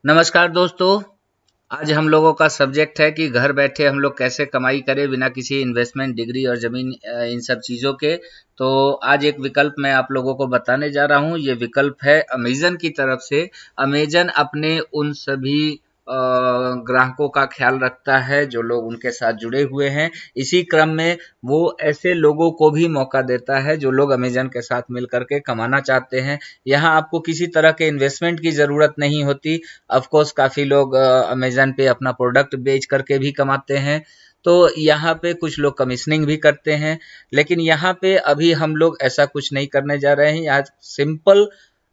नमस्कार दोस्तों। आज हम लोगों का सब्जेक्ट है कि घर बैठे हम लोग कैसे कमाई करें बिना किसी इन्वेस्टमेंट डिग्री और ज़मीन इन सब चीज़ों के। तो आज एक विकल्प मैं आप लोगों को बताने जा रहा हूँ। ये विकल्प है अमेज़न की तरफ से। अमेज़न अपने उन सभी ग्राहकों का ख़्याल रखता है जो लोग उनके साथ जुड़े हुए हैं। इसी क्रम में वो ऐसे लोगों को भी मौका देता है जो लोग अमेज़न के साथ मिल कर के कमाना चाहते हैं। यहाँ आपको किसी तरह के इन्वेस्टमेंट की ज़रूरत नहीं होती। ऑफ कोर्स काफ़ी लोग अमेज़न पे अपना प्रोडक्ट बेच करके भी कमाते हैं। तो यहाँ पे कुछ लोग कमीशनिंग भी करते हैं, लेकिन यहाँ पे अभी हम लोग ऐसा कुछ नहीं करने जा रहे हैं। यहाँ सिंपल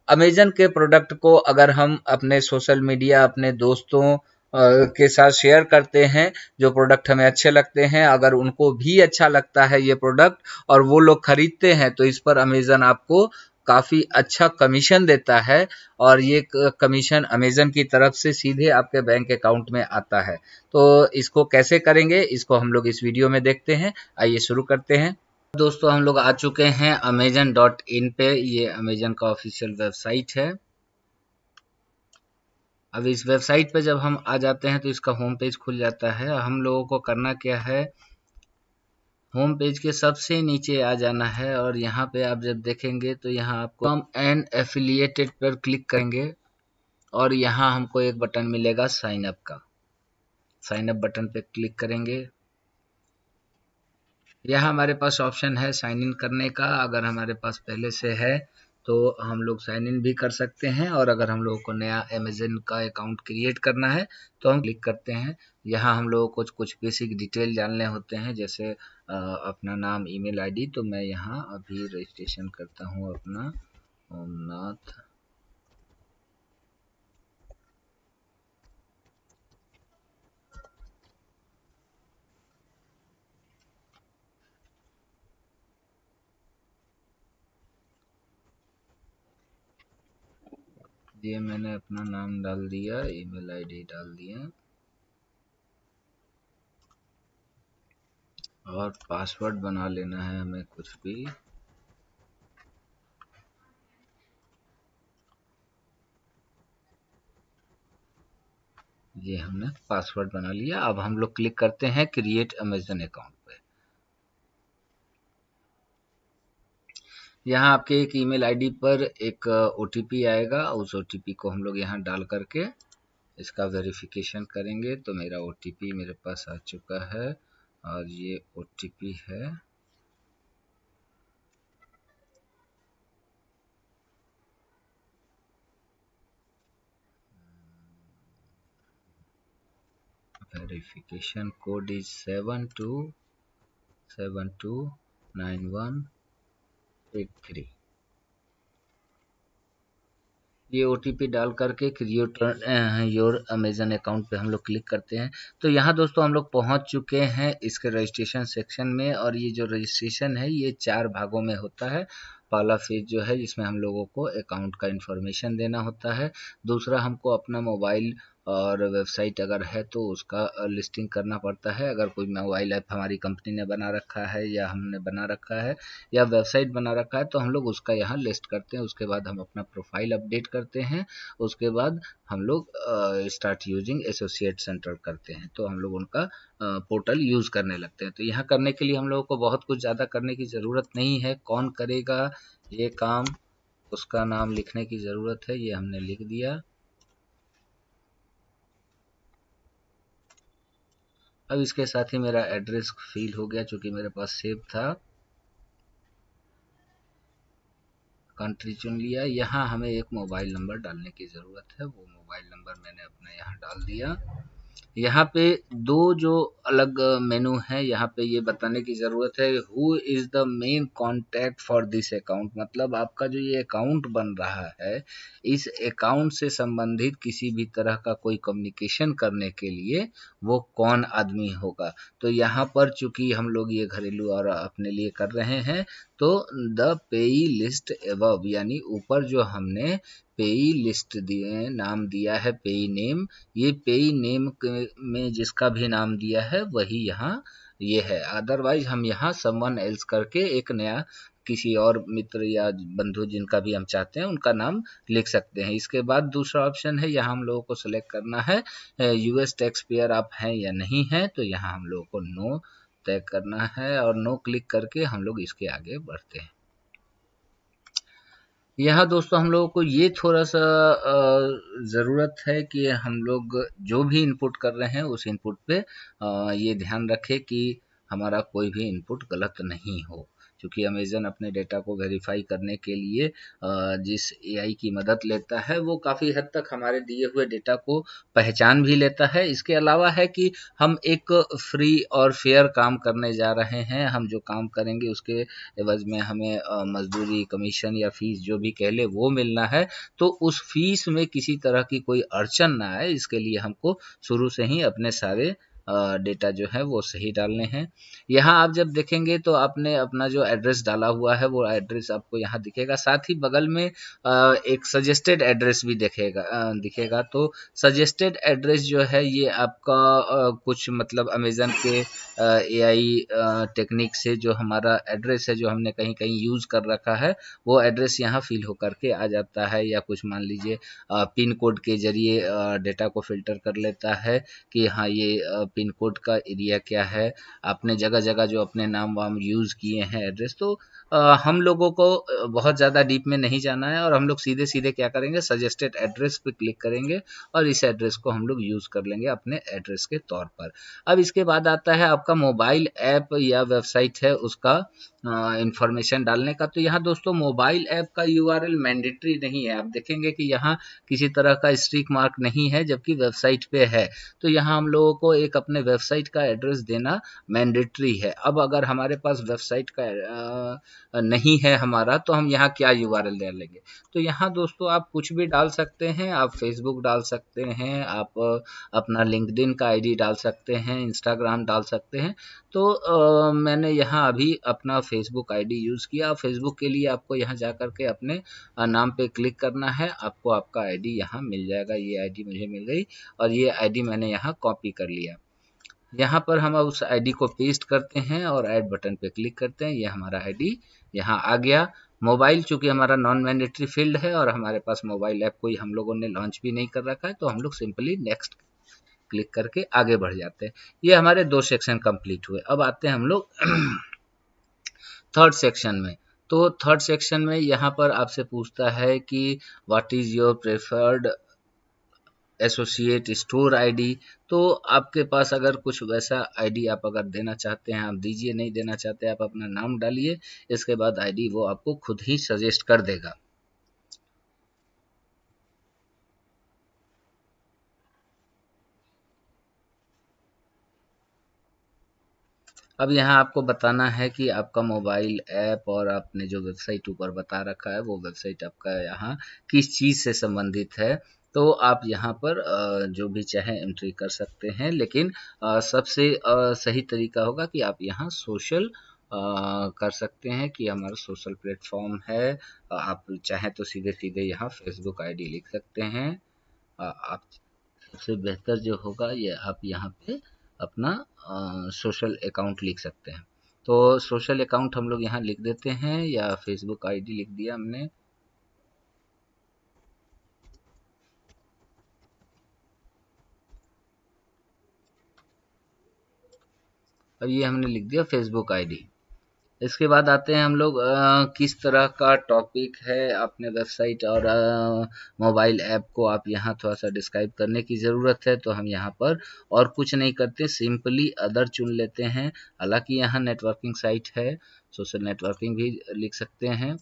अमेज़न के प्रोडक्ट को अगर हम अपने सोशल मीडिया, अपने दोस्तों के साथ शेयर करते हैं, जो प्रोडक्ट हमें अच्छे लगते हैं, अगर उनको भी अच्छा लगता है ये प्रोडक्ट और वो लोग खरीदते हैं, तो इस पर अमेज़न आपको काफ़ी अच्छा कमीशन देता है और ये कमीशन अमेज़न की तरफ से सीधे आपके बैंक अकाउंट में आता है। तो इसको कैसे करेंगे, इसको हम लोग इस वीडियो में देखते हैं। आइए शुरू करते हैं। दोस्तों हम लोग आ चुके हैं amazon.in पे। ये अमेज़न का ऑफिशियल वेबसाइट है। अब इस वेबसाइट पे जब हम आ जाते हैं तो इसका होम पेज खुल जाता है। हम लोगों को करना क्या है, होम पेज के सबसे नीचे आ जाना है और यहाँ पे आप जब देखेंगे तो यहाँ आपको हम एन एफिलिएटेड पर क्लिक करेंगे और यहाँ हमको एक बटन मिलेगा साइन अप का। साइन अप बटन पे क्लिक करेंगे। यहाँ हमारे पास ऑप्शन है साइन इन करने का। अगर हमारे पास पहले से है तो हम लोग साइन इन भी कर सकते हैं, और अगर हम लोगों को नया अमेज़न का अकाउंट क्रिएट करना है तो हम क्लिक करते हैं। यहाँ हम लोगों को कुछ बेसिक डिटेल जानने होते हैं, जैसे अपना नाम, ईमेल आईडी। तो मैं यहाँ अभी रजिस्ट्रेशन करता हूँ अपना ओमनाथ। ये मैंने अपना नाम डाल दिया, ईमेल आईडी डाल दिया और पासवर्ड बना लेना है हमें कुछ भी। ये हमने पासवर्ड बना लिया। अब हम लोग क्लिक करते हैं क्रिएट अमेज़न अकाउंट पे। यहाँ आपके एक ईमेल आईडी पर एक ओटीपी आएगा। उस ओटीपी को हम लोग यहाँ डाल करके इसका वेरिफिकेशन करेंगे। तो मेरा ओटीपी मेरे पास आ चुका है और ये ओटीपी है वेरिफिकेशन कोड इज 72729183। ये ओटीपी डाल करके क्रिएट योर अमेज़न अकाउंट पे हम लोग क्लिक करते हैं। तो यहाँ दोस्तों हम लोग पहुँच चुके हैं इसके रजिस्ट्रेशन सेक्शन में, और ये जो रजिस्ट्रेशन है ये 4 भागों में होता है। पहला फेज जो है जिसमें हम लोगों को अकाउंट का इन्फॉर्मेशन देना होता है। दूसरा, हमको अपना मोबाइल और वेबसाइट अगर है तो उसका लिस्टिंग करना पड़ता है। अगर कोई मोबाइल ऐप हमारी कंपनी ने बना रखा है या हमने बना रखा है या वेबसाइट बना रखा है तो हम लोग उसका यहाँ लिस्ट करते हैं। उसके बाद हम अपना प्रोफाइल अपडेट करते हैं। उसके बाद हम लोग स्टार्ट यूजिंग एसोसिएट सेंटर करते हैं, तो हम लोग उनका पोर्टल यूज़ करने लगते हैं। तो यहाँ करने के लिए हम लोगों को बहुत कुछ ज़्यादा करने की ज़रूरत नहीं है। कौन करेगा ये काम, उसका नाम लिखने की ज़रूरत है। ये हमने लिख दिया। अब इसके साथ ही मेरा एड्रेस फिल हो गया चूँकि मेरे पास सेव था। कंट्री चुन लिया। यहाँ हमें एक मोबाइल नंबर डालने की ज़रूरत है। वो मोबाइल नंबर मैंने अपना यहाँ डाल दिया। यहाँ पे दो जो अलग मेनू है, यहाँ पे ये बताने की ज़रूरत है who is the main contact for this account. मतलब आपका जो ये अकाउंट बन रहा है, इस अकाउंट से संबंधित किसी भी तरह का कोई कम्युनिकेशन करने के लिए वो कौन आदमी होगा। तो यहाँ पर चूंकि हम लोग ये घरेलू और अपने लिए कर रहे हैं, तो द पेई लिस्ट एबव, यानी ऊपर जो हमने पेई लिस्ट दिए नाम दिया है पेई नेम, ये पेई नेम में जिसका भी नाम दिया है वही यहाँ ये है। अदरवाइज हम यहाँ समवन एल्स करके एक नया किसी और मित्र या बंधु जिनका भी हम चाहते हैं उनका नाम लिख सकते हैं। इसके बाद दूसरा ऑप्शन है, यहाँ हम लोगों को सिलेक्ट करना है यूएस टैक्स पेयर आप हैं या नहीं हैं, तो यहाँ हम लोगों को नो तय करना है और नो क्लिक करके हम लोग इसके आगे बढ़ते हैं। यहाँ दोस्तों हम लोगों को ये थोड़ा सा ज़रूरत है कि हम लोग जो भी इनपुट कर रहे हैं उस इनपुट पे ये ध्यान रखें कि हमारा कोई भी इनपुट गलत नहीं हो, क्योंकि अमेज़न अपने डेटा को वेरीफाई करने के लिए जिस एआई की मदद लेता है वो काफ़ी हद तक हमारे दिए हुए डेटा को पहचान भी लेता है। इसके अलावा है कि हम एक फ्री और फेयर काम करने जा रहे हैं, हम जो काम करेंगे उसके एवज में हमें मजदूरी, कमीशन या फीस जो भी कह ले वो मिलना है, तो उस फीस में किसी तरह की कोई अड़चन ना आए, इसके लिए हमको शुरू से ही अपने सारे डेटा जो है वो सही डालने हैं। यहाँ आप जब देखेंगे तो आपने अपना जो एड्रेस डाला हुआ है वो एड्रेस आपको यहाँ दिखेगा, साथ ही बगल में एक सजेस्टेड एड्रेस भी दिखेगा। तो सजेस्टेड एड्रेस जो है ये आपका कुछ मतलब अमेज़न के एआई टेक्निक से जो हमारा एड्रेस है जो हमने कहीं कहीं यूज़ कर रखा है वो एड्रेस यहाँ फिल होकर के आ जाता है, या कुछ मान लीजिए पिन कोड के ज़रिए डेटा को फ़िल्टर कर लेता है कि हाँ ये पिन कोड का एरिया क्या है। आपने जगह-जगह जो अपने नाम-वाम यूज़ किए हैं एड्रेस, तो हम लोगों को बहुत ज़्यादा डीप में नहीं जाना है और हम लोग सीधे-सीधे क्या करेंगे, सजेस्टेड एड्रेस पे क्लिक करेंगे और इस एड्रेस को हम लोग यूज़ कर लेंगे अपने एड्रेस के तौर पर। अब इसके बाद आता है आपका मोबाइल ऐप या वेबसाइट है उसका इंफॉर्मेशन डालने का। तो यहाँ दोस्तों मोबाइल ऐप का यूआरएल मैंडेटरी नहीं है, आप देखेंगे कि यहाँ किसी तरह का स्ट्रिक मार्क नहीं है, जबकि वेबसाइट पे है। तो यहाँ हम लोगों को एक अपने वेबसाइट का एड्रेस देना मैंडेटरी है। अब अगर हमारे पास वेबसाइट का नहीं है हमारा, तो हम यहाँ क्या यूआरएल डालेंगे? तो यहाँ दोस्तों आप कुछ भी डाल सकते हैं, आप फेसबुक डाल सकते हैं, आप अपना लिंक्डइन का आईडी डाल सकते हैं, इंस्टाग्राम डाल सकते हैं। तो मैंने यहाँ अभी अपना फेसबुक आईडी यूज़ किया। फेसबुक के लिए आपको यहाँ जा कर के अपने नाम पे क्लिक करना है, आपको आपका आईडी यहाँ मिल जाएगा। ये आईडी मुझे मिल गई और ये आईडी मैंने यहाँ कॉपी कर लिया। यहाँ पर हम उस आईडी को पेस्ट करते हैं और ऐड बटन पे क्लिक करते हैं, ये हमारा आईडी यहाँ आ गया। मोबाइल चूँकि हमारा नॉन मैंडेटरी फील्ड है और हमारे पास मोबाइल ऐप कोई हम लोगों ने लॉन्च भी नहीं कर रखा है, तो हम लोग सिंपली नेक्स्ट क्लिक करके आगे बढ़ जाते हैं। ये हमारे 2 सेक्शन कंप्लीट हुए। अब आते हैं हम लोग थर्ड सेक्शन में। तो थर्ड सेक्शन में यहाँ पर आपसे पूछता है कि what is your preferred associate store ID. तो आपके पास अगर कुछ वैसा आईडी आप अगर देना चाहते हैं आप दीजिए, नहीं देना चाहते आप अपना नाम डालिए, इसके बाद आईडी वो आपको खुद ही सजेस्ट कर देगा। अब यहाँ आपको बताना है कि आपका मोबाइल ऐप और आपने जो वेबसाइट ऊपर बता रखा है वो वेबसाइट आपका यहाँ किस चीज़ से संबंधित है। तो आप यहाँ पर जो भी चाहे एंट्री कर सकते हैं, लेकिन सबसे सही तरीका होगा कि आप यहाँ सोशल कर सकते हैं कि हमारा सोशल प्लेटफॉर्म है। आप चाहें तो सीधे सीधे यहाँ फेसबुक आईडी लिख सकते हैं। आप सबसे बेहतर जो होगा ये आप यहाँ पे अपना सोशल अकाउंट लिख सकते हैं। तो सोशल अकाउंट हम लोग यहाँ लिख देते हैं या फेसबुक आईडी लिख दिया हमने। अब ये हमने लिख दिया फेसबुक आईडी। इसके बाद आते हैं हम लोग किस तरह का टॉपिक है अपने वेबसाइट और मोबाइल ऐप को आप यहाँ थोड़ा सा डिस्क्राइब करने की ज़रूरत है, तो हम यहाँ पर और कुछ नहीं करते, सिंपली अदर चुन लेते हैं। हालांकि यहाँ नेटवर्किंग साइट है, सोशल नेटवर्किंग भी लिख सकते हैं,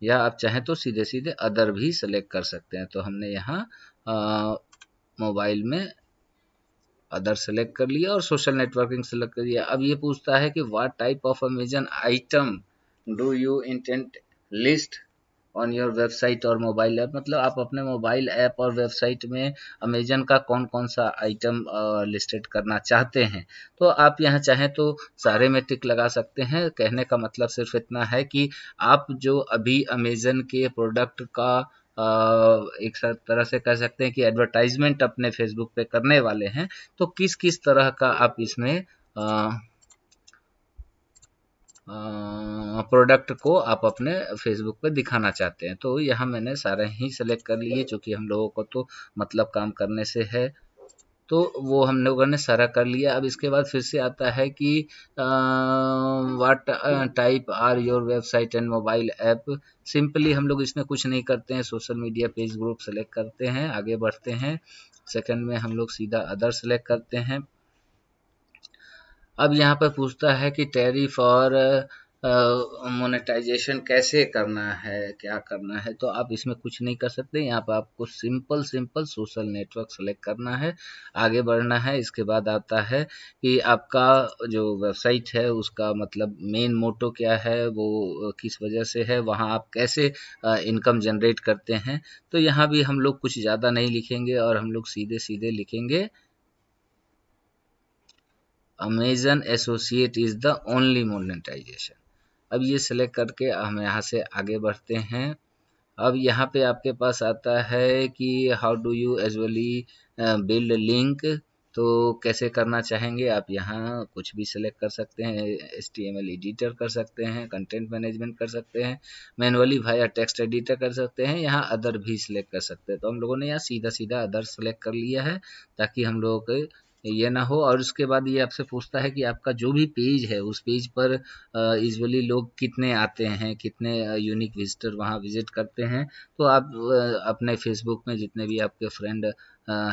या आप चाहें तो सीधे सीधे अदर भी सेलेक्ट कर सकते हैं। तो हमने यहाँ मोबाइल में अदर सेलेक्ट कर लिया और सोशल नेटवर्किंग सेलेक्ट कर लिया। अब ये पूछता है कि what type of Amazon item do you intent list on your website और मोबाइल ऐप, मतलब आप अपने मोबाइल ऐप और वेबसाइट में अमेजन का कौन कौन सा आइटम लिस्टेड करना चाहते हैं। तो आप यहाँ चाहें तो सारे में टिक लगा सकते हैं। कहने का मतलब सिर्फ इतना है कि आप जो अभी अमेजन के प्रोडक्ट का एक तरह से कह सकते हैं कि एडवर्टाइजमेंट अपने फेसबुक पे करने वाले हैं, तो किस किस तरह का आप इसमें प्रोडक्ट को आप अपने फेसबुक पे दिखाना चाहते हैं। तो यहाँ मैंने सारे ही सेलेक्ट कर लिए, क्योंकि हम लोगों को तो मतलब काम करने से है, तो वो हम लोगों ने सारा कर लिया। अब इसके बाद फिर से आता है कि what type are your website and mobile app. Simply हम लोग इसमें कुछ नहीं करते हैं, social media page group select करते हैं, आगे बढ़ते हैं। सेकंड में हम लोग सीधा अदर सेलेक्ट करते हैं। अब यहाँ पर पूछता है कि टैरिफ और मोनेटाइजेशन कैसे करना है, क्या करना है। तो आप इसमें कुछ नहीं कर सकते, यहाँ पर आपको simple simple social network select करना है, आगे बढ़ना है। इसके बाद आता है कि आपका जो वेबसाइट है उसका मतलब मेन मोटो क्या है, वो किस वजह से है, वहाँ आप कैसे इनकम जनरेट करते हैं। तो यहाँ भी हम लोग कुछ ज़्यादा नहीं लिखेंगे और हम लोग सीधे सीधे लिखेंगे Amazon associate is the only monetisation. अब ये सेलेक्ट करके हम यहाँ से आगे बढ़ते हैं। अब यहाँ पे आपके पास आता है कि हाउ डू यू एजुअली बिल्ड लिंक। तो कैसे करना चाहेंगे आप, यहाँ कुछ भी सिलेक्ट कर सकते हैं, HTML एडिटर कर सकते हैं, कंटेंट मैनेजमेंट कर सकते हैं, मैनुअली वाया टेक्स्ट एडिटर कर सकते हैं, यहाँ अदर भी सिलेक्ट कर सकते हैं। तो हम लोगों ने यहाँ सीधा सीधा अदर सेलेक्ट कर लिया है, ताकि हम लोगों को ये ना हो। और उसके बाद ये आपसे पूछता है कि आपका जो भी पेज है उस पेज पर यूजुअली लोग कितने आते हैं, कितने यूनिक विजिटर वहाँ विजिट करते हैं। तो आप अपने फेसबुक में जितने भी आपके फ्रेंड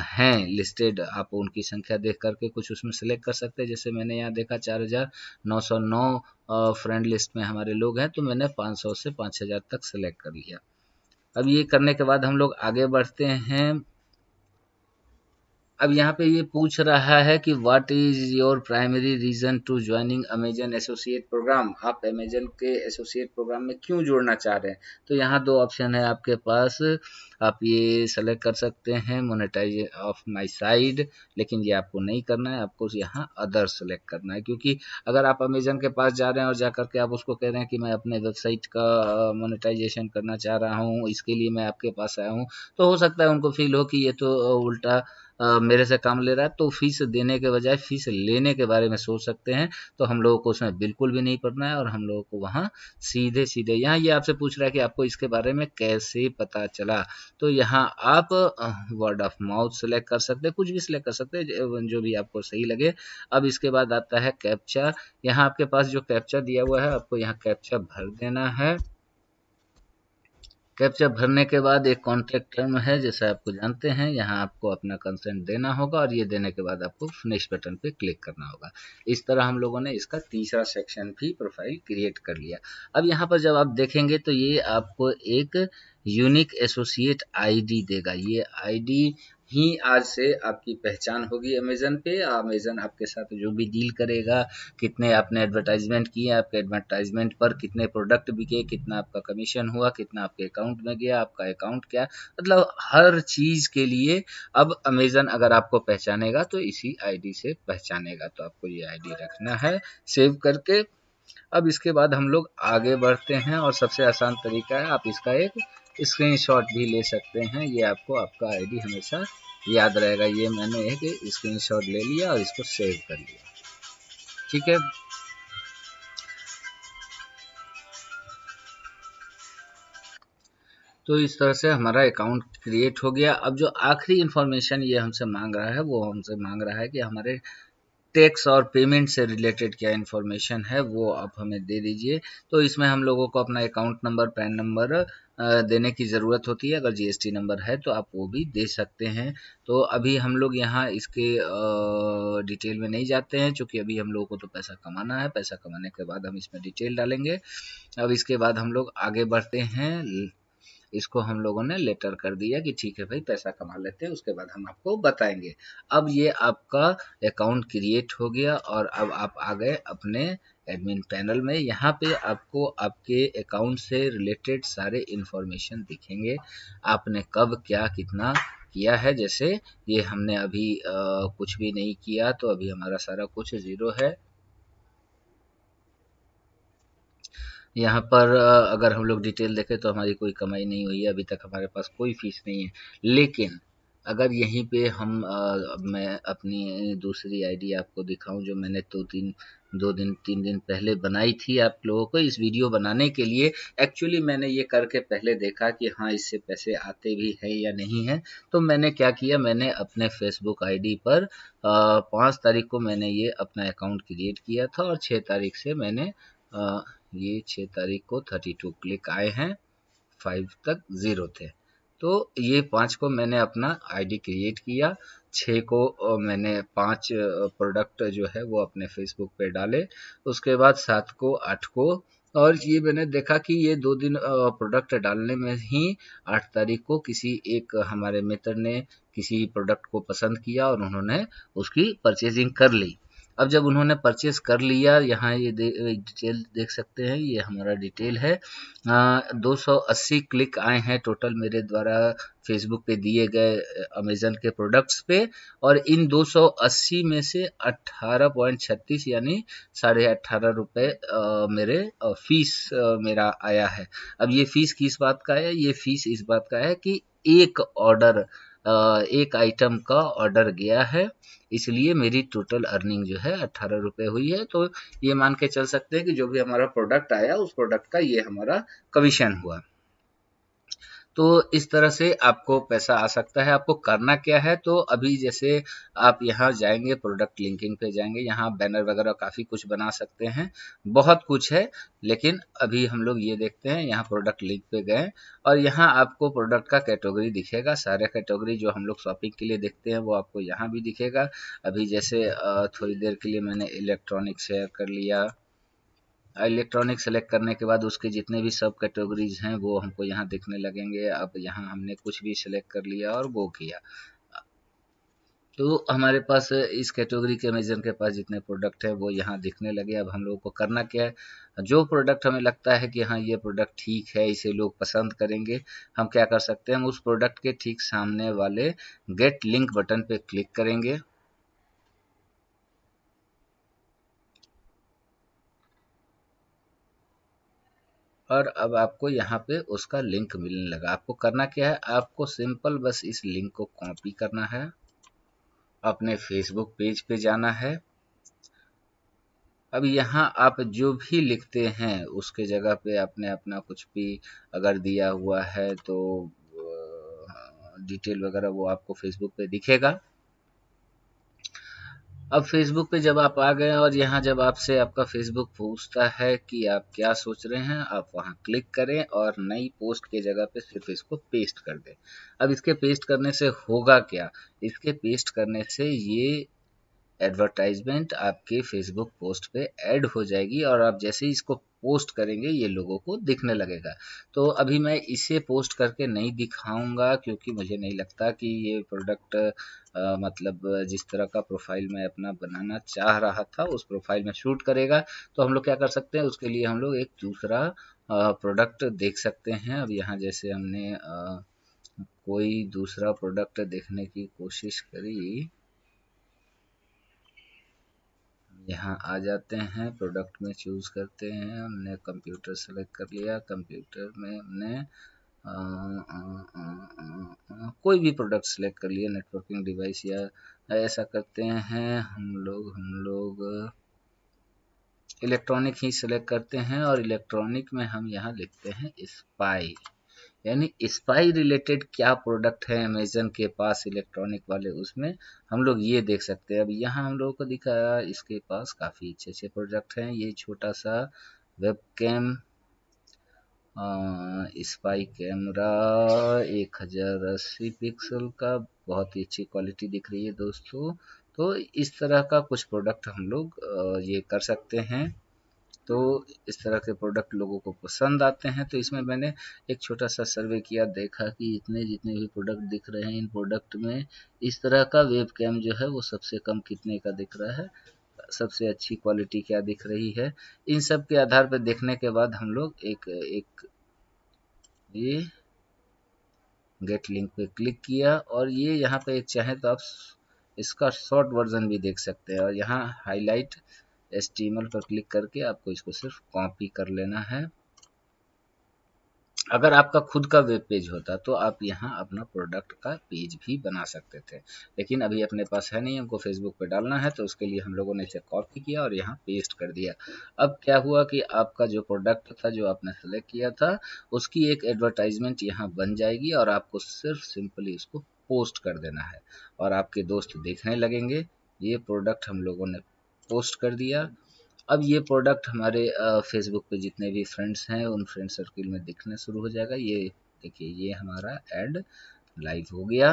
हैं लिस्टेड, आप उनकी संख्या देख करके कुछ उसमें सेलेक्ट कर सकते हैं। जैसे मैंने यहाँ देखा 4909 फ्रेंड लिस्ट में हमारे लोग हैं, तो मैंने 500 से 5000 तक सेलेक्ट कर लिया। अब ये करने के बाद हम लोग आगे बढ़ते हैं। अब यहाँ पे ये पूछ रहा है कि what is your primary reason to joining Amazon associate programme. आप अमेजन के एसोसिएट प्रोग्राम में क्यों जुड़ना चाह रहे हैं। तो यहाँ दो ऑप्शन है आपके पास, आप ये सेलेक्ट कर सकते हैं मोनेटाइज ऑफ माय साइड, लेकिन ये आपको नहीं करना है, आपको यहाँ अदर सेलेक्ट करना है। क्योंकि अगर आप अमेजन के पास जा रहे हैं और जा करके आप उसको कह रहे हैं कि मैं अपने वेबसाइट का मोनेटाइजेशन करना चाह रहा हूँ, इसके लिए मैं आपके पास आया हूँ, तो हो सकता है उनको फील हो कि ये तो उल्टा मेरे से काम ले रहा है, तो फीस देने के बजाय फीस लेने के बारे में सोच सकते हैं। तो हम लोगों को उसमें बिल्कुल भी नहीं पड़ना है, और हम लोगों को वहाँ सीधे सीधे यहाँ ये आपसे पूछ रहा है कि आपको इसके बारे में कैसे पता चला। तो यहाँ आप वर्ड ऑफ माउथ सेलेक्ट कर सकते हैं, कुछ भी सिलेक्ट कर सकते हैं, जो भी आपको सही लगे। अब इसके बाद आता है कैप्चा। यहाँ आपके पास जो कैप्चा दिया हुआ है, आपको यहाँ कैप्चा भर देना है। कैप्चा भरने के बाद एक कॉन्ट्रैक्ट टर्म है, जैसे आपको जानते हैं, यहाँ आपको अपना कंसेंट देना होगा, और ये देने के बाद आपको फिनिश बटन पे क्लिक करना होगा। इस तरह हम लोगों ने इसका तीसरा सेक्शन भी प्रोफाइल क्रिएट कर लिया। अब यहाँ पर जब आप देखेंगे तो ये आपको एक यूनिक एसोसिएट आईडी देगा। ये आईडी ही आज से आपकी पहचान होगी अमेजन पे। अमेजन आपके साथ जो भी डील करेगा, कितने आपने एडवर्टाइजमेंट किए, आपके एडवर्टाइजमेंट पर कितने प्रोडक्ट बिके, कितना आपका कमीशन हुआ, कितना आपके अकाउंट में गया, आपका अकाउंट क्या, मतलब हर चीज के लिए अब अमेजन अगर आपको पहचानेगा तो इसी आईडी से पहचानेगा। तो आपको ये आईडी रखना है सेव करके। अब इसके बाद हम लोग आगे बढ़ते हैं, और सबसे आसान तरीका है, आप इसका एक स्क्रीनशॉट भी ले सकते हैं। ये आपको आपका आईडी हमेशा याद रहेगा। ये मैंने एक स्क्रीनशॉट ले लिया और इसको सेव कर लिया। ठीक है। तो इस तरह से हमारा अकाउंट क्रिएट हो गया। अब जो आखिरी इन्फॉर्मेशन ये हमसे मांग रहा है, वो हमसे मांग रहा है कि हमारे टैक्स और पेमेंट से रिलेटेड क्या इन्फॉर्मेशन है, वो आप हमें दे दीजिए। तो इसमें हम लोगों को अपना अकाउंट नंबर, पैन नंबर देने की ज़रूरत होती है। अगर जीएसटी नंबर है तो आप वो भी दे सकते हैं। तो अभी हम लोग यहाँ इसके डिटेल में नहीं जाते हैं, क्योंकि अभी हम लोगों को तो पैसा कमाना है। पैसा कमाने के बाद हम इसमें डिटेल डालेंगे। अब इसके बाद हम लोग आगे बढ़ते हैं। इसको हम लोगों ने लेटर कर दिया कि ठीक है भाई, पैसा कमा लेते हैं, उसके बाद हम आपको बताएंगे। अब ये आपका अकाउंट क्रिएट हो गया, और अब आप आ गए अपने एडमिन पैनल में। यहाँ पे आपको आपके अकाउंट से रिलेटेड सारे इंफॉर्मेशन दिखेंगे, आपने कब क्या कितना किया है। जैसे ये हमने अभी कुछ भी नहीं किया, तो अभी हमारा सारा कुछ ज़ीरो है। यहाँ पर अगर हम लोग डिटेल देखें तो हमारी कोई कमाई नहीं हुई है, अभी तक हमारे पास कोई फीस नहीं है। लेकिन अगर यहीं पे हम मैं अपनी दूसरी आईडी आपको दिखाऊं, जो मैंने 2-3 2 दिन 3 दिन पहले बनाई थी आप लोगों को इस वीडियो बनाने के लिए। एक्चुअली मैंने ये करके पहले देखा कि हाँ, इससे पैसे आते भी हैं या नहीं हैं। तो मैंने क्या किया, मैंने अपने फेसबुक आईडी पर 5 तारीख को मैंने ये अपना अकाउंट क्रिएट किया था और 6 तारीख से मैंने ये 6 तारीख को 32 क्लिक आए हैं, 5 तक 0 थे। तो ये 5 को मैंने अपना आईडी क्रिएट किया, 6 को मैंने 5 प्रोडक्ट जो है वो अपने फेसबुक पे डाले, उसके बाद 7 को 8 को, और ये मैंने देखा कि ये 2 दिन प्रोडक्ट डालने में ही 8 तारीख को किसी एक हमारे मित्र ने किसी प्रोडक्ट को पसंद किया और उन्होंने उसकी परचेजिंग कर ली। अब जब उन्होंने परचेज कर लिया, यहाँ ये डिटेल देख सकते हैं, ये हमारा डिटेल है। 280 क्लिक आए हैं टोटल मेरे द्वारा फेसबुक पे दिए गए अमेजन के प्रोडक्ट्स पे, और इन 280 में से 18.36 यानी ₹18.5 मेरे फीस मेरा आया है। अब ये फीस किस बात का है? ये फीस इस बात का है कि एक आइटम का ऑर्डर गया है, इसलिए मेरी टोटल अर्निंग जो है ₹18 हुई है। तो ये मान के चल सकते हैं कि जो भी हमारा प्रोडक्ट आया उस प्रोडक्ट का ये हमारा कमीशन हुआ। तो इस तरह से आपको पैसा आ सकता है। आपको करना क्या है, तो अभी जैसे आप यहाँ जाएंगे, प्रोडक्ट लिंकिंग पे जाएंगे, यहाँ बैनर वगैरह काफ़ी कुछ बना सकते हैं, बहुत कुछ है। लेकिन अभी हम लोग ये देखते हैं, यहाँ प्रोडक्ट लिंक पे गए और यहाँ आपको प्रोडक्ट का कैटेगरी दिखेगा। सारे कैटेगरी जो हम लोग शॉपिंग के लिए देखते हैं वो आपको यहाँ भी दिखेगा। अभी जैसे थोड़ी देर के लिए मैंने इलेक्ट्रॉनिक शेयर कर लिया। इलेक्ट्रॉनिक सेलेक्ट करने के बाद उसके जितने भी सब कैटेगरीज हैं वो हमको यहाँ दिखने लगेंगे। अब यहाँ हमने कुछ भी सिलेक्ट कर लिया और गो किया, तो हमारे पास इस कैटेगरी के अमेजन के पास जितने प्रोडक्ट है वो यहाँ दिखने लगे। अब हम लोगों को करना क्या है, जो प्रोडक्ट हमें लगता है कि हाँ ये प्रोडक्ट ठीक है, इसे लोग पसंद करेंगे, हम क्या कर सकते हैं, हम उस प्रोडक्ट के ठीक सामने वाले गेट लिंक बटन पे क्लिक करेंगे। और अब आपको यहाँ पे उसका लिंक मिलने लगा। आपको करना क्या है, आपको सिंपल बस इस लिंक को कॉपी करना है, अपने फेसबुक पेज पे जाना है। अब यहाँ आप जो भी लिखते हैं उसके जगह पे आपने अपना कुछ भी अगर दिया हुआ है तो डिटेल वगैरह वो आपको फेसबुक पे दिखेगा। अब फेसबुक पे जब आप आ गए और यहाँ जब आपसे आपका फेसबुक पूछता है कि आप क्या सोच रहे हैं, आप वहाँ क्लिक करें और नई पोस्ट के जगह पे सिर्फ इसको पेस्ट कर दें। अब इसके पेस्ट करने से होगा क्या, इसके पेस्ट करने से ये एडवर्टाइजमेंट आपके फेसबुक पोस्ट पे ऐड हो जाएगी और आप जैसे ही इसको पोस्ट करेंगे ये लोगों को दिखने लगेगा। तो अभी मैं इसे पोस्ट करके नहीं दिखाऊंगा क्योंकि मुझे नहीं लगता कि ये प्रोडक्ट मतलब जिस तरह का प्रोफाइल मैं अपना बनाना चाह रहा था उस प्रोफाइल में शूट करेगा। तो हम लोग क्या कर सकते हैं, उसके लिए हम लोग एक दूसरा प्रोडक्ट देख सकते हैं। अब यहाँ जैसे हमने कोई दूसरा प्रोडक्ट देखने की कोशिश करी, यहाँ आ जाते हैं, प्रोडक्ट में चूज़ करते हैं, हमने कंप्यूटर सेलेक्ट कर लिया, कंप्यूटर में हमने कोई भी प्रोडक्ट सेलेक्ट कर लिया, नेटवर्किंग डिवाइस, या ऐसा करते हैं हम लोग इलेक्ट्रॉनिक ही सेलेक्ट करते हैं और इलेक्ट्रॉनिक में हम यहाँ लिखते हैं स्पाई, यानी स्पाई रिलेटेड क्या प्रोडक्ट है अमेजन के पास इलेक्ट्रॉनिक वाले, उसमें हम लोग ये देख सकते हैं। अब यहाँ हम लोगों को दिखाया इसके पास काफ़ी अच्छे अच्छे प्रोडक्ट हैं। ये छोटा सा web cam spy camera 1080 pixel का, बहुत ही अच्छी क्वालिटी दिख रही है दोस्तों। तो इस तरह का कुछ प्रोडक्ट हम लोग ये कर सकते हैं। तो इस तरह के प्रोडक्ट लोगों को पसंद आते हैं। तो इसमें मैंने एक छोटा सा सर्वे किया, देखा कि इतने जितने भी प्रोडक्ट दिख रहे हैं इन प्रोडक्ट में इस तरह का वेब कैम जो है वो सबसे कम कितने का दिख रहा है, सबसे अच्छी क्वालिटी क्या दिख रही है। इन सब के आधार पर देखने के बाद हम लोग एक एक ये गेट लिंक पे क्लिक किया और ये यहाँ पे एक चाहे तो आप इसका शॉर्ट वर्जन भी देख सकते हैं। और यहाँ हाईलाइट एचटीएमएल पर क्लिक करके आपको इसको सिर्फ कॉपी कर लेना है। अगर आपका खुद का वेब पेज होता तो आप यहाँ अपना प्रोडक्ट का पेज भी बना सकते थे, लेकिन अभी अपने पास है नहीं, हमको फेसबुक पे डालना है, तो उसके लिए हम लोगों ने इसे कॉपी किया और यहाँ पेस्ट कर दिया। अब क्या हुआ कि आपका जो प्रोडक्ट था जो आपने सेलेक्ट किया था उसकी एक एडवर्टाइजमेंट यहाँ बन जाएगी और आपको सिर्फ सिंपली उसको पोस्ट कर देना है और आपके दोस्त देखने लगेंगे। ये प्रोडक्ट हम लोगों ने पोस्ट कर दिया। अब ये प्रोडक्ट हमारे फेसबुक पे जितने भी फ्रेंड्स हैं उन फ्रेंड सर्किल में दिखना शुरू हो जाएगा। ये देखिए, ये हमारा ऐड लाइव हो गया।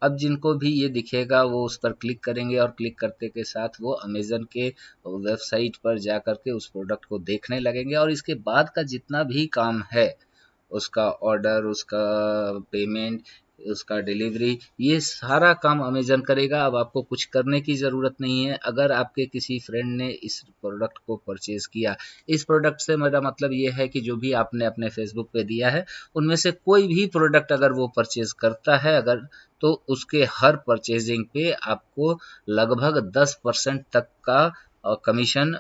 अब जिनको भी ये दिखेगा वो उस पर क्लिक करेंगे और क्लिक करते के साथ वो अमेज़न के वेबसाइट पर जा कर के उस प्रोडक्ट को देखने लगेंगे और इसके बाद का जितना भी काम है, उसका ऑर्डर, उसका पेमेंट, उसका डिलीवरी, ये सारा काम अमेज़न करेगा। अब आपको कुछ करने की ज़रूरत नहीं है। अगर आपके किसी फ्रेंड ने इस प्रोडक्ट को परचेज़ किया, इस प्रोडक्ट से मेरा मतलब ये है कि जो भी आपने अपने फेसबुक पे दिया है, उनमें से कोई भी प्रोडक्ट अगर वो परचेज़ करता है अगर, तो उसके हर परचेजिंग पे आपको लगभग 10% तक का कमीशन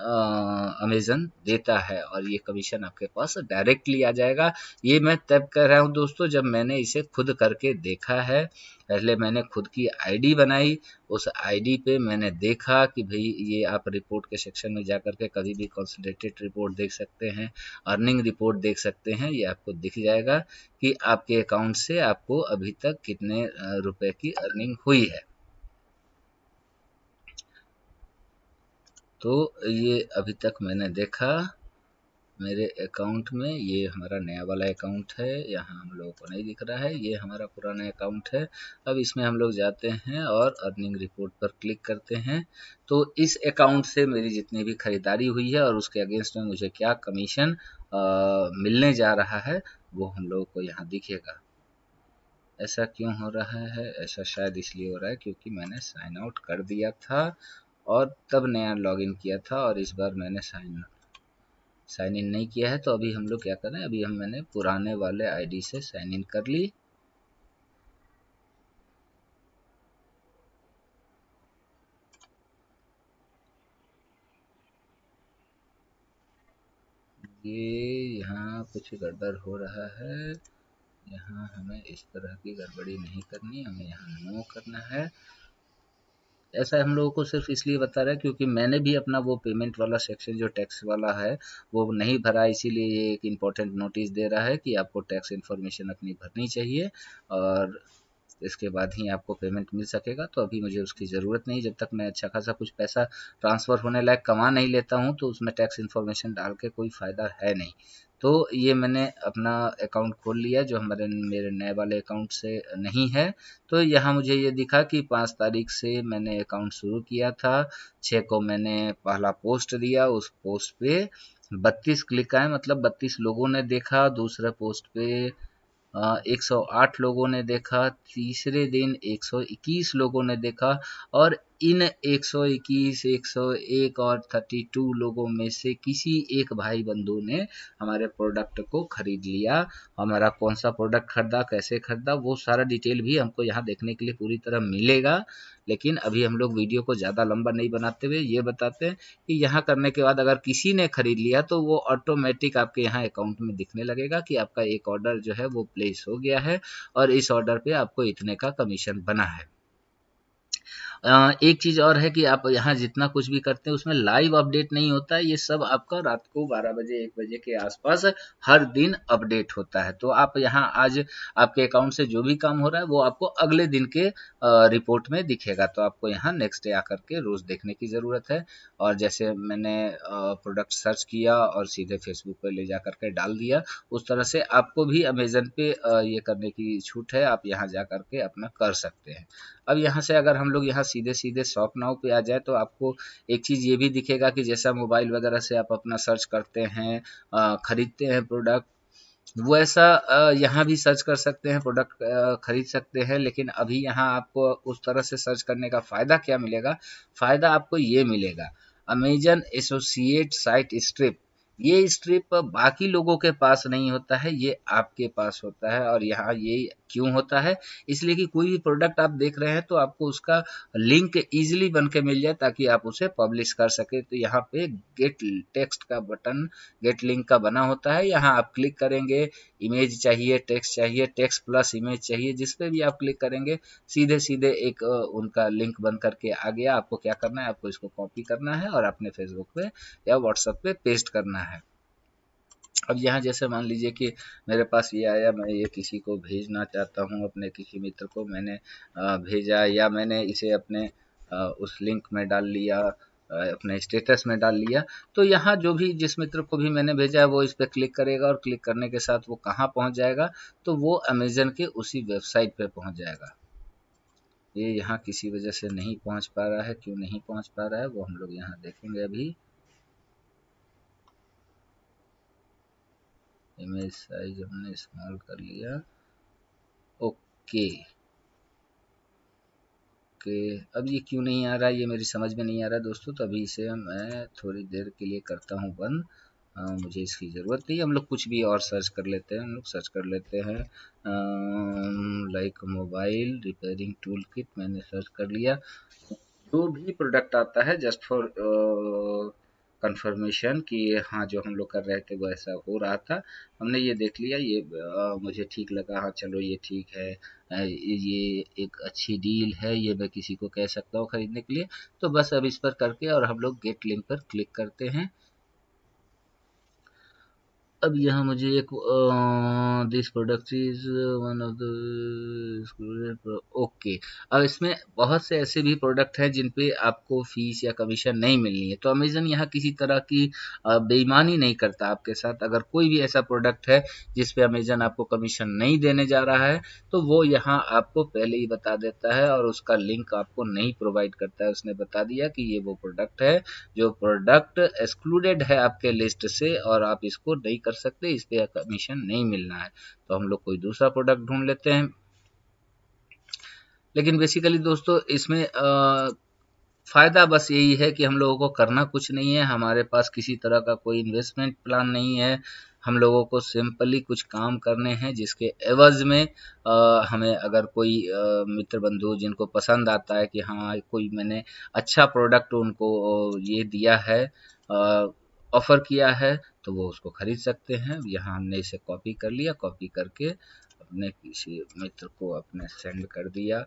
अमेज़न देता है और ये कमीशन आपके पास डायरेक्टली आ जाएगा। ये मैं तब कह रहा हूँ दोस्तों जब मैंने इसे खुद करके देखा है। पहले मैंने खुद की आईडी बनाई, उस आईडी पे मैंने देखा कि भई ये आप रिपोर्ट के सेक्शन में जाकर के कभी भी कंसोलिडेटेड रिपोर्ट देख सकते हैं, अर्निंग रिपोर्ट देख सकते हैं। ये आपको दिख जाएगा कि आपके अकाउंट से आपको अभी तक कितने रुपए की अर्निंग हुई है। तो ये अभी तक मैंने देखा मेरे अकाउंट में, ये हमारा नया वाला अकाउंट है, यहाँ हम लोगों को नहीं दिख रहा है, ये हमारा पुराना अकाउंट है। अब इसमें हम लोग जाते हैं और अर्निंग रिपोर्ट पर क्लिक करते हैं। तो इस अकाउंट से मेरी जितनी भी खरीदारी हुई है और उसके अगेंस्ट में मुझे क्या कमीशन मिलने जा रहा है वो हम लोगों को यहाँ दिखेगा। ऐसा क्यों हो रहा है? ऐसा शायद इसलिए हो रहा है क्योंकि मैंने साइन आउट कर दिया था और तब नया लॉगिन किया था और इस बार मैंने साइन इन नहीं किया है। तो अभी हम लोग क्या कर रहे हैं, अभी मैंने पुराने वाले आईडी से साइन इन कर ली। ये यहाँ कुछ गड़बड़ हो रहा है, यहाँ हमें इस तरह की गड़बड़ी नहीं करनी, हमें यहाँ नो करना है। ऐसा हम लोगों को सिर्फ इसलिए बता रहा है क्योंकि मैंने भी अपना वो पेमेंट वाला सेक्शन जो टैक्स वाला है वो नहीं भरा, इसीलिए ये एक इम्पोर्टेंट नोटिस दे रहा है कि आपको टैक्स इन्फॉर्मेशन अपनी भरनी चाहिए और इसके बाद ही आपको पेमेंट मिल सकेगा। तो अभी मुझे उसकी ज़रूरत नहीं, जब तक मैं अच्छा खासा कुछ पैसा ट्रांसफ़र होने लायक कमा नहीं लेता हूँ तो उसमें टैक्स इन्फॉर्मेशन डाल के कोई फ़ायदा है नहीं। तो ये मैंने अपना अकाउंट खोल लिया जो हमारे मेरे नए वाले अकाउंट से नहीं है। तो यहाँ मुझे ये दिखा कि 5 तारीख से मैंने अकाउंट शुरू किया था, 6 को मैंने पहला पोस्ट दिया, उस पोस्ट पे 32 क्लिक आए, मतलब 32 लोगों ने देखा। दूसरे पोस्ट पे 108 लोगों ने देखा, तीसरे दिन 121 लोगों ने देखा और इन 121, 101 और 32 लोगों में से किसी एक भाई बंधु ने हमारे प्रोडक्ट को खरीद लिया। हमारा कौन सा प्रोडक्ट खरीदा, कैसे खरीदा, वो सारा डिटेल भी हमको यहाँ देखने के लिए पूरी तरह मिलेगा। लेकिन अभी हम लोग वीडियो को ज़्यादा लंबा नहीं बनाते हुए ये बताते हैं कि यहाँ करने के बाद अगर किसी ने खरीद लिया तो वो ऑटोमेटिक आपके यहाँ अकाउंट में दिखने लगेगा कि आपका एक ऑर्डर जो है वो प्लेस हो गया है और इस ऑर्डर पे आपको इतने का कमीशन बना है। एक चीज़ और है कि आप यहाँ जितना कुछ भी करते हैं उसमें लाइव अपडेट नहीं होता है, ये सब आपका रात को 12 बजे 1 बजे के आसपास हर दिन अपडेट होता है। तो आप यहाँ आज आपके अकाउंट से जो भी काम हो रहा है वो आपको अगले दिन के रिपोर्ट में दिखेगा। तो आपको यहाँ नेक्स्ट डे आकर के रोज़ देखने की ज़रूरत है। और जैसे मैंने प्रोडक्ट सर्च किया और सीधे फेसबुक पे ले जा कर के डाल दिया, उस तरह से आपको भी अमेज़न पे ये करने की छूट है, आप यहाँ जा कर के अपना कर सकते हैं। अब यहाँ से अगर हम लोग यहाँ सीधे-सीधे शॉप नाउ पे आ जाए तो आपको एक चीज़ ये भी दिखेगा कि जैसा मोबाइल वगैरह से आप अपना सर्च करते हैं, खरीदते हैं प्रोडक्ट, वैसा यहाँ भी सर्च कर सकते हैं, प्रोडक्ट खरीद सकते हैं। लेकिन अभी यहाँ आपको उस तरह से सर्च करने का फ़ायदा क्या मिलेगा? फ़ायदा आपको ये मिलेगा, अमेज़न एसोसिएट साइट स्ट्रिप, ये स्ट्रिप बाकी लोगों के पास नहीं होता है, ये आपके पास होता है। और यहाँ ये क्यों होता है, इसलिए कि कोई भी प्रोडक्ट आप देख रहे हैं तो आपको उसका लिंक इजीली बन के मिल जाए ताकि आप उसे पब्लिश कर सके। तो यहाँ पे गेट टेक्स्ट का बटन गेट लिंक का बना होता है, यहाँ आप क्लिक करेंगे, इमेज चाहिए, टेक्स्ट प्लस इमेज चाहिए, जिस पे भी आप क्लिक करेंगे सीधे सीधे एक उनका लिंक बन करके आ गया। आपको क्या करना है, आपको इसको कॉपी करना है और अपने फेसबुक पे या व्हाट्सएप पे पेस्ट करना है। अब यहाँ जैसे मान लीजिए कि मेरे पास ये आया, मैं ये किसी को भेजना चाहता हूँ, अपने किसी मित्र को मैंने भेजा, या मैंने इसे अपने उस लिंक में डाल लिया, अपने स्टेटस में डाल लिया। तो यहाँ जो भी जिस मित्र को भी मैंने भेजा है वो इस पर क्लिक करेगा और क्लिक करने के साथ वो कहाँ पहुँच जाएगा, तो वो अमेजन के उसी वेबसाइट पे पहुँच जाएगा। ये यहाँ किसी वजह से नहीं पहुँच पा रहा है, क्यों नहीं पहुँच पा रहा है वो हम लोग यहाँ देखेंगे। अभी इमेज साइज हमने स्मॉल कर लिया, ओके ओके। अब ये क्यों नहीं आ रहा है, ये मेरी समझ में नहीं आ रहा है दोस्तों। तो अभी इसे मैं थोड़ी देर के लिए करता हूँ बंद, मुझे इसकी ज़रूरत नहीं है। हम लोग कुछ भी और सर्च कर लेते हैं, हम लोग सर्च कर लेते हैं like mobile repairing tool kit, मैंने सर्च कर लिया। जो भी प्रोडक्ट आता है जस्ट फॉर कंफर्मेशन कि हाँ जो हम लोग कर रहे थे वो ऐसा हो रहा था, हमने ये देख लिया, ये मुझे ठीक लगा, हाँ चलो ये ठीक है, ये एक अच्छी डील है, ये मैं किसी को कह सकता हूँ खरीदने के लिए। तो बस अब इस पर करके और हम लोग गेट लिंक पर क्लिक करते हैं। अब यहाँ मुझे एक this product is one of the okay. अब इसमें बहुत से ऐसे भी प्रोडक्ट हैं जिन पे आपको फीस या कमीशन नहीं मिलनी है। तो अमेजन यहाँ किसी तरह की बेईमानी नहीं करता आपके साथ। अगर कोई भी ऐसा प्रोडक्ट है जिस पे अमेजन आपको कमीशन नहीं देने जा रहा है तो वो यहाँ आपको पहले ही बता देता है और उसका लिंक आपको नहीं प्रोवाइड करता है। उसने बता दिया कि ये वो प्रोडक्ट है जो प्रोडक्ट एक्सक्लूडेड है आपके लिस्ट से और आप इसको नहीं कर सकते, इस पे कमीशन नहीं मिलना है। तो हम लोग कोई दूसरा प्रोडक्ट ढूंढ लेते हैं। लेकिन बेसिकली दोस्तों इसमें फ़ायदा बस यही है कि हम लोगों को करना कुछ नहीं है, हमारे पास किसी तरह का कोई इन्वेस्टमेंट प्लान नहीं है। हम लोगों को सिंपली कुछ काम करने हैं जिसके एवज़ में हमें अगर कोई मित्र बंधु जिनको पसंद आता है कि हाँ कोई मैंने अच्छा प्रोडक्ट उनको ये दिया है, ऑफ़र किया है, तो वो उसको खरीद सकते हैं। यहाँ हमने इसे कॉपी कर लिया, कॉपी करके अपने किसी मित्र को अपने सेंड कर दिया।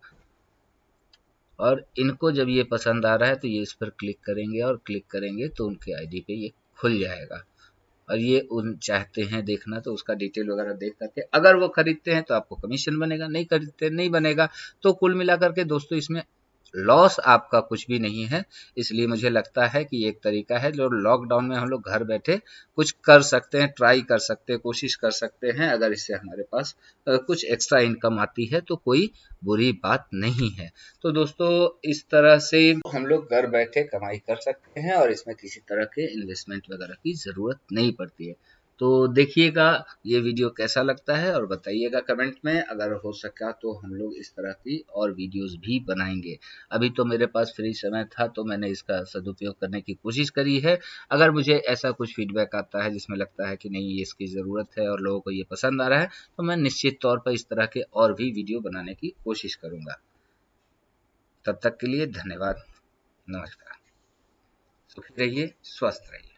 और इनको जब ये पसंद आ रहा है तो ये इस पर क्लिक करेंगे और क्लिक करेंगे तो उनके आईडी पे ये खुल जाएगा। और ये उन चाहते हैं देखना तो उसका डिटेल वगैरह देख करके अगर वो खरीदते हैं तो आपको कमीशन बनेगा, नहीं खरीदते नहीं बनेगा। तो कुल मिलाकर के दोस्तों इसमें लॉस आपका कुछ भी नहीं है। इसलिए मुझे लगता है कि एक तरीका है जो लॉकडाउन में हम लोग घर बैठे कुछ कर सकते हैं, ट्राई कर सकते हैं, कोशिश कर सकते हैं। अगर इससे हमारे पास कुछ एक्स्ट्रा इनकम आती है तो कोई बुरी बात नहीं है। तो दोस्तों इस तरह से हम लोग घर बैठे कमाई कर सकते हैं और इसमें किसी तरह के इन्वेस्टमेंट वगैरह की ज़रूरत नहीं पड़ती है। तो देखिएगा ये वीडियो कैसा लगता है और बताइएगा कमेंट में। अगर हो सका तो हम लोग इस तरह की और वीडियोस भी बनाएंगे। अभी तो मेरे पास फ्री समय था तो मैंने इसका सदुपयोग करने की कोशिश करी है। अगर मुझे ऐसा कुछ फीडबैक आता है जिसमें लगता है कि नहीं ये इसकी ज़रूरत है और लोगों को ये पसंद आ रहा है तो मैं निश्चित तौर पर इस तरह के और भी वीडियो बनाने की कोशिश करूँगा। तब तक के लिए धन्यवाद, नमस्कार, सुखी रहिए, स्वस्थ रहिए।